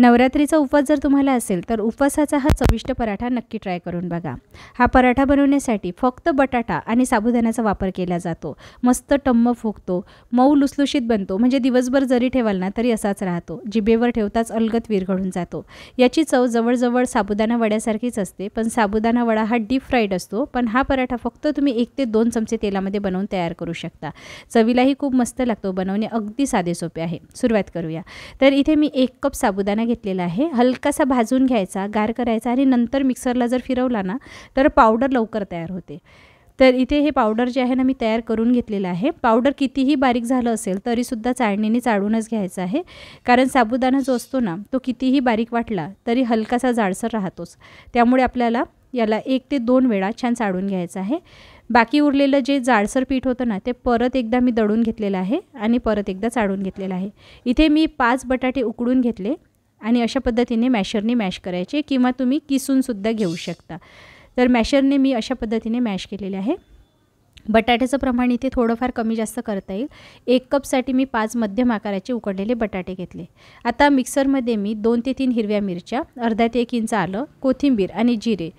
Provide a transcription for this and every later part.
नवरात्रीचा उपवास जर तुम्हाला असेल तर उपवासाचा हा चविष्ट पराठा नक्की ट्राय करून बघा। हा पराठा बनवण्यासाठी फक्त बटाटा आणि साबुदाण्याचा वापर केला जातो। मस्त टम्म फुगतो, मऊ लुसलुशीत बनतो, म्हणजे दिवसभर जरी ठेवाल ना तरी असाच राहतो। जिभेवर ठेवताच अलगद विरघळून जातो। याची चव जवळजवळ साबुदाणा वड्यासारखीच असते, पण साबुदाणा वडा हा डीप फ्राईड असतो, पण हा पराठा फक्त तुम्ही 1 ते 2 चमचे तेलामध्ये बनवून तयार करू शकता। चवीलाही खूप मस्त लागतो। बनवणे अगदी साधे सोपे आहे। सुरुवात करूया। तर इथे मी 1 कप साबुदाणा घेतलेला आहे। हलकासा भाजून घ्यायचा, गार करायचा आणि नंतर मिक्सरला जर फिरवला ना तर पावडर लवकर तयार होते। तर इथे हे पावडर जे आहे ना मी तयार करून घेतलेलं आहे। पावडर कितीही बारीक झालं असेल तरी सुद्धा चाळणीने चाळूनच घ्यायचं आहे, कारण साबुदाणा जो असतो ना तो कितीही बारीक वाटला तरी हलकासा जाडसर राहतोच। त्यामुळे आपल्याला याला 1 ते 2 वेळा छान चाळून घ्यायचं आहे। बाकी उरलेलं जे जाडसर पीठ होतं ना ते परत एकदा मी दळून घेतलेलं आहे आणि परत एकदा चाळून घेतलेलं आहे। इथे मी 5 बटाटे उकडून घेतले आणि अशा पद्धतीने मॅशरने मॅश करायचे, किंवा तुम्ही किसून सुद्धा घेऊ शकता। तर मॅशरने मी अशा पद्धतीने मॅश केलेले आहे। बटाट्याचं प्रमाण इथे थोडंफार कमी जास्त करता येईल। 1 कपसाठी मी 5 मध्यम आकाराचे उकडलेले बटाटे घेतले। आता मिक्सरमध्ये मी 2 ते 3 हिरव्या मिरच्या, अर्धा ते 1 इंच आलं, कोथिंबीर आणि जिरे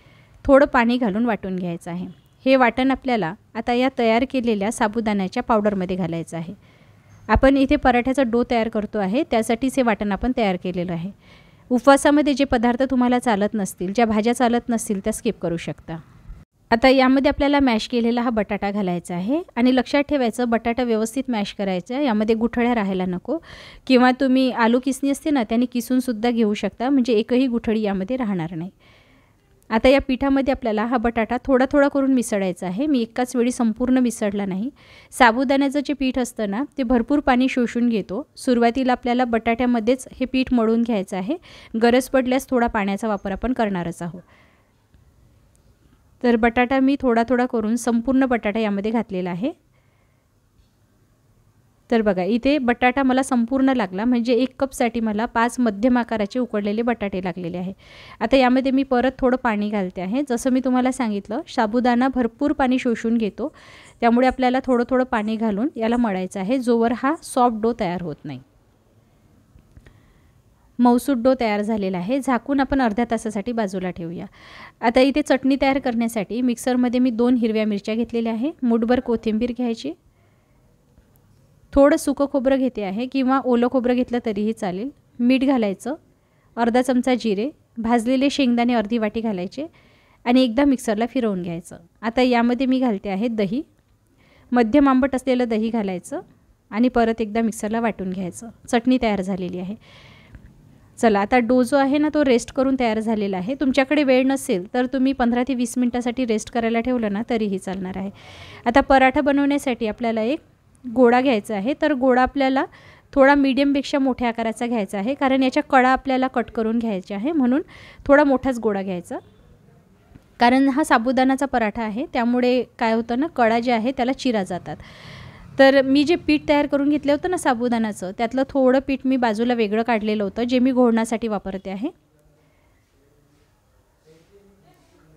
थोडं पाणी घालून वाटून घ्यायचं आहे। हे वाटण आपल्याला आता या तयार केलेल्या साबुदाण्याच्या पावडरमध्ये घालायचं आहे। आपण इथे पराठ्याचा डो तयार करतो आहे, त्यासाठीच हे वाटण आपण तयार केलेलं आहे। उपवासामध्ये जे पदार्थ तुम्हाला चालत नसतील, ज्या भाज्या चालत नसतील त्या स्किप करू शकता। आता यामध्ये आपल्याला मॅश केलेला हा बटाटा घालायचा आहे आणि लक्षात ठेवायचं बटाटा व्यवस्थित मॅश करायचा, यामध्ये गुठळ्या राहायला नको, किंवा तुम्ही आलू किसणी असते ना त्याने किसून सुद्धा घेऊ शकता, म्हणजे एकही गुठळी यामध्ये राहणार नाही। आता या पिठामध्ये आपल्याला हा बटाटा थोडा थोडा करून मिसळायचा आहे। मी एकाच वेळी संपूर्ण मिसळला नाही। साबुदाण्याचं जे पीठ असतं ना ते भरपूर पाणी शोषून घेतो। सुरुवातीला आपल्याला बटाट्यामध्येच हे पीठ मळून घ्यायचं आहे। गरज पडल्यास थोडा पाण्याचा वापर आपण करणारच आहोत। तर बटाटा मी थोडा थोडा करून संपूर्ण बटाटा यामध्ये घातलेला आहे। तर बघा इथे बटाटा मला संपूर्ण लागला, म्हणजे 1 कपसाठी मला 5 मध्यम आकाराचे उकडलेले बटाटे लागलेले आहे। आता यामध्ये मी परत थोडं पाणी घालते आहे। जसं मी तुम्हाला सांगितलं साबुदाणा भरपूर पाणी शोषून घेतो, त्यामुळे आपल्याला थोडं थोडं पाणी घालून याला मळायचं आहे, जोवर हा सॉफ्ट डो तयार होत नाही। मऊसूत डो तयार झालेला आहे। झाकून आपण अर्ध्या तासासाठी बाजूला ठेवूया। आता इथे चटणी तयार करण्यासाठी मिक्सरमध्ये मी 2 हिरव्या मिरच्या घेतलेल्या आहे, मूठभर कोथिंबीर घ्यायची, थोडं सुकं खोबरं घेते आहे किंवा ओलं खोबरं घेतलं तरीही चालेल, मीठ घालायचं, अर्धा चमचा जिरे, भाजलेले शेंगदाणे अर्धी वाटी घालायचे आणि एकदा मिक्सरला फिरवून घ्यायचं। आता यामध्ये मी घालते आहे दही, मध्यम आंबट असलेलं दही घालायचं आणि परत एकदा मिक्सरला वाटून घ्यायचं। चटणी तयार झालेली आहे। चला आता डो जो आहे ना तो रेस्ट करून तयार झालेला आहे। तुमच्याकडे वेळ नसेल तर तुम्ही 15 ते 20 मिनिटासाठी रेस्ट करायला ठेवलं ना तरीही चालणार आहे। आता पराठा बनवण्यासाठी आपल्याला एक गोळा घ्यायचा आहे। तर गोळा आपल्याला थोडा मीडियमपेक्षा मोठ्या आकाराचा घ्यायचा आहे, कारण याच्या कडा आपल्याला कट करून घ्यायच्या आहे, म्हणून थोडा मोठाच गोळा घ्यायचा। कारण हा साबुदाण्याचा पराठा आहे, त्यामुळे काय होतं ना कडा जे आहे त्याला चिरा जातात। तर मी जे पीठ तयार करून घेतलं होतं ना साबुदाण्याचं, त्यातलं थोडं पीठ मी बाजूला वेगळं काढलेलं होतं, जे मी घोळण्यासाठी वापरते आहे।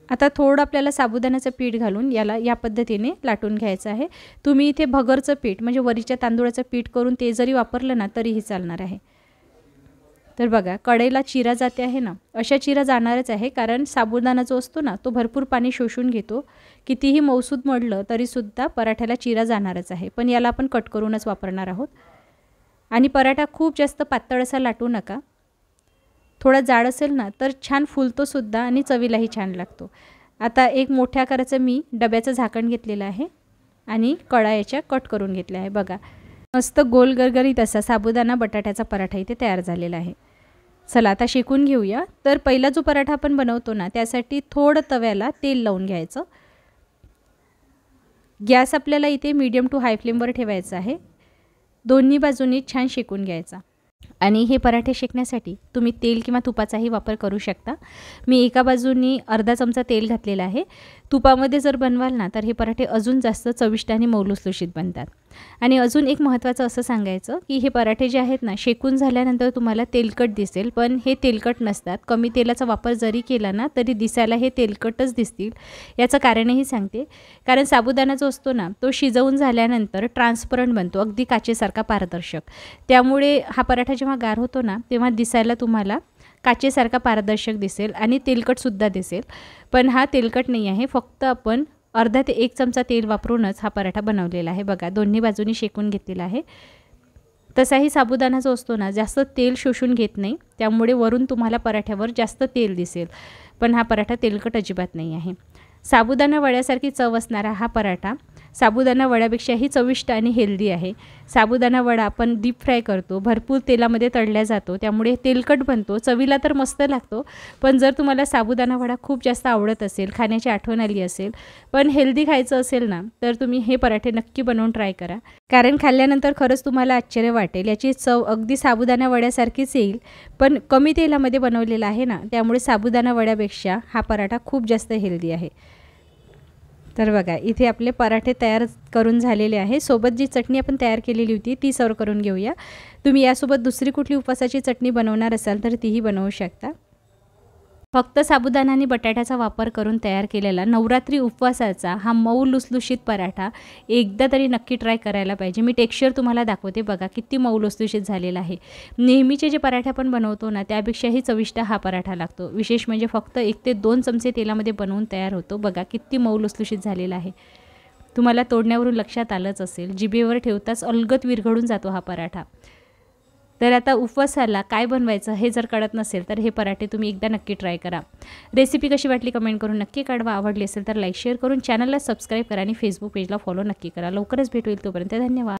आता थोडं आपल्याला साबुदाण्याचं पीठ घालून याला या पद्धतीने लाटून घ्यायचं आहे। तुम्ही इथे भगरचं पीठ म्हणजे वरीच्या तांदूळाचं पीठ करून ते जरी वापरलं ना तरीही चालणार आहे। तर बघा कढईला चिरा जाते आहे ना, अशा चिरा जाणारच आहे, कारण साबुदाणा जो असतो ना तो भरपूर पाणी शोषून घेतो। कितीही मऊसूद मळलं तरीसुद्धा पराठ्याला चिरा जाणारच आहे, पण याला आपण कट करूनच वापरणार आहोत। आणि पराठा खूप जास्त पातळ असा लाटू नका, थोडा जाड असेल ना तर छान फुलतो सुद्धा आणि चवीलाही छान लागतो। आता एक मोठ्या आकाराचं मी डब्याचं झाकण घेतलेलं आहे आणि कळा याच्या कट करून घेतल्या आहे। बघा मस्त गोल गरगरीत असा साबुदाणा बटाट्याचा पराठा इथे तयार झालेला आहे। चला आता शेकून घेऊया। तर पहिला जो पराठा आपण बनवतो ना त्यासाठी थोडं तव्याला तेल लावून घ्यायचं। गॅस आपल्याला इथे मीडियम टू हाय फ्लेमवर ठेवायचा आहे। दोन्ही बाजूंनी छान शेकून घ्यायचा। आणि हे पराठे शेकण्यासाठी तुम्ही तेल किंवा तुपाचाही वापर करू शकता। मी एका बाजूनी अर्धा चमचा तेल घातलेला आहे। तुपामध्ये जर बनवाल ना तर हे पराठे अजून जास्त चविष्ट आणि मऊलुसलुशीत बनतात। आणि अजून एक महत्त्वाचं असं सांगायचं की हे पराठे जे आहेत ना शेकून झाल्यानंतर तुम्हाला तेलकट दिसेल, पण हे तेलकट नसतात। कमी तेलाचा वापर जरी केला ना तरी दिसायला हे तेलकटच दिसतील। याचं कारणही सांगते, कारण साबुदाणा जो असतो ना तो शिजवून झाल्यानंतर ट्रान्सपरंट बनतो, अगदी काचेसारखा पारदर्शक। त्यामुळे हा पराठा जेव्हा गार होतो ना तेव्हा दिसायला तुम्हाला काचेसारखा पारदर्शक दिसेल आणि तेलकटसुद्धा दिसेल. पण हा तेलकट नाही आहे, फक्त आपण अर्धा ते 1 चमचा तेल वापरूनच हा पराठा बनवलेला आहे. बघा, दोन्ही बाजूनी शेकून घेतलेला आहे. तसाही साबुदाणा जो असतो ना, जास्त तेल शोषून घेत नाही, त्यामुळे वरून तुम्हाला पराठ्यावर जास्त तेल दिसेल. पण हा पराठा तेलकट अजिबात नाही आहे. साबुदाणा वड्यासारखी चव असणारा हा पराठा साबुदाणा वड्यापेक्षाही चविष्ट आणि हेल्दी आहे. साबुदाणा वडा आपण डीप फ्राय करतो, भरपूर तेलामध्ये तळल्या जातो, त्यामुळे तेलकट बनतो. चवीला तर मस्त लागतो, पण जर तुम्हाला साबुदाणा वडा खूप जास्त आवडत असेल, खाण्याची आठवण आली असेल, पण हेल्दी खायचं असेल ना, तर तुम्ही हे पराठे नक्की बनवून ट्राय करा. कारण खाल्ल्यानंतर खरंच तुम्हाला आश्चर्य वाटेल. याची चव अगदी साबुदाणा वड्यासारखीच येईल, पण कमी तेलामध्ये बनवलेला आहे ना, त्यामुळे साबुदाणा वड्यापेक्षा हा पराठा खूप जास्त हेल्दी आहे. तर बघा, इथे आपले पराठे तयार करून झालेले आहे. सोबत जी चटणी आपण तयार केलेली होती ती सर्व करून घेऊया. तुम्ही यासोबत दुसरी कुठली उपवासाची चटणी बनवणार असाल तर तीही बनवू शकता. फक्त साबुदाणा आणि बटाट्याचा वापर करून तयार केलेला नवरात्री उपवासाचा हा मऊ लुसलुशीत पराठा एकदा तरी नक्की ट्राय करायला पाहिजे. मी टेक्स्चर तुम्हाला दाखवते. बघा किती मऊ लुसलुशीत झालेला आहे. नेहमीचे जे पराठे आपण बनवतो ना, त्यापेक्षाही चविष्ट हा पराठा लागतो. विशेष म्हणजे फक्त 1 ते 2 चमचे तेलामध्ये बनवून तयार होतो. बघा किती मऊ लुसलुशीत झालेला आहे. तुम्हाला तोडण्यावरून लक्षात आलंच असेल, जिभेवर ठेवताच अलगद विरघळून जातो हा पराठा. तर आता उपवासाला काय बनवायचं हे जर कळत नसेल तर हे पराठे तुम्ही एकदा नक्की ट्राय करा. रेसिपी कशी वाटली कमेंट करून नक्की कळवा. आवडली असेल तर लाईक शेअर करून चॅनलला सबस्क्राईब करा आणि फेसबुक पेजला फॉलो नक्की करा. लवकरच भेटू, तोपर्यंत धन्यवाद.